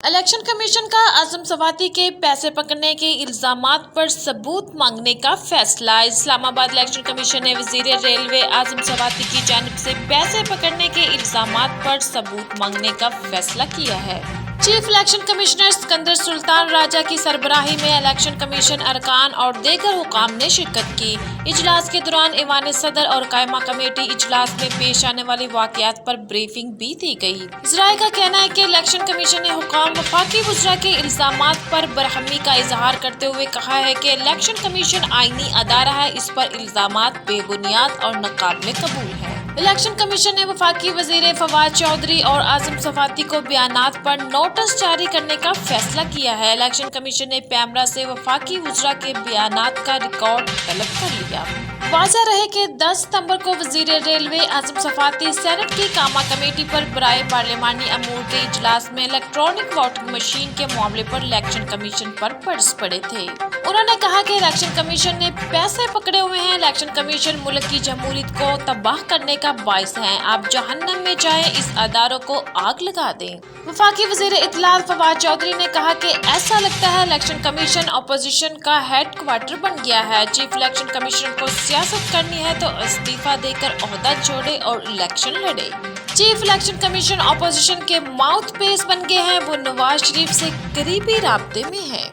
Election commission کا اعظم سواتی کے پیسے پکڑنے کے الزامات پر ثبوت مانگنے کا فیصلہ۔ اسلام آباد الیکشن کمیشن نے وزیر ریلوے اعظم سواتی کی جانب سے پیسے پکڑنے کے الزامات پر ثبوت مانگنے کا فیصلہ کیا ہے۔ چیف الیکشن کمشنر سکندر سلطان راجہ کی سربراہی میں الیکشن کمیشن ارکان اور دیگر حکام نے شرکت کی۔ اجلاس کے دوران ایوان صدر اور قائمہ کمیٹی اجلاس میں پیش آنے والے واقعات پر بریفنگ بھی دی گئی۔ ذرائع کا کہنا ہے کہ الیکشن کمیشن نے حکام وفاقی وزراء کے الزامات پر برہمی کا اظہار کرتے ہوئے کہا ہے کہ الیکشن کمیشن آئینی ادارہ ہے، اس پر الزامات بے بنیاد اور ناقابل قبول ہیں۔ الیکشن کمیشن نے وفاقی وزیر فواد چودھری اور اعظم سواتی کو بیانات پر نوٹس جاری کرنے کا فیصلہ کیا ہے۔ الیکشن کمیشن نے پیمرا سے وفاقی وزراء کے بیانات کا ریکارڈ طلب کر لیا۔ واضح رہے کہ 10 ستمبر کو وزیر ریلوے اعظم سواتی سینٹ کی قائمہ کمیٹی پر برائے پارلیمانی امور کے اجلاس میں الیکٹرانک ووٹنگ مشین کے معاملے پر الیکشن کمیشن پر برس پڑے تھے۔ انہوں نے کہا کہ الیکشن کمیشن نے پیسے پکڑے ہوئے ہیں۔ الیکشن کمیشن ملک کی جمہوریت کو تباہ کرنے کا باعث ہے۔ آپ جہنم میں جائیں، اس اداروں کو آگ لگا دیں۔ وفاقی وزیر اطلاعات فواد چودھری نے کہا کہ ایسا لگتا ہے الیکشن کمیشن اپوزیشن کا ہیڈ کوارٹر بن گیا ہے۔ چیف الیکشن کمیشنر کو سیاست کرنی ہے تو استعفیٰ دے کر عہدہ چھوڑے اور الیکشن لڑے۔ چیف الیکشن کمیشن اپوزیشن کے ماؤتھ پیس بن گئے ہیں، وہ نواز شریف سے قریبی رابطے میں ہیں۔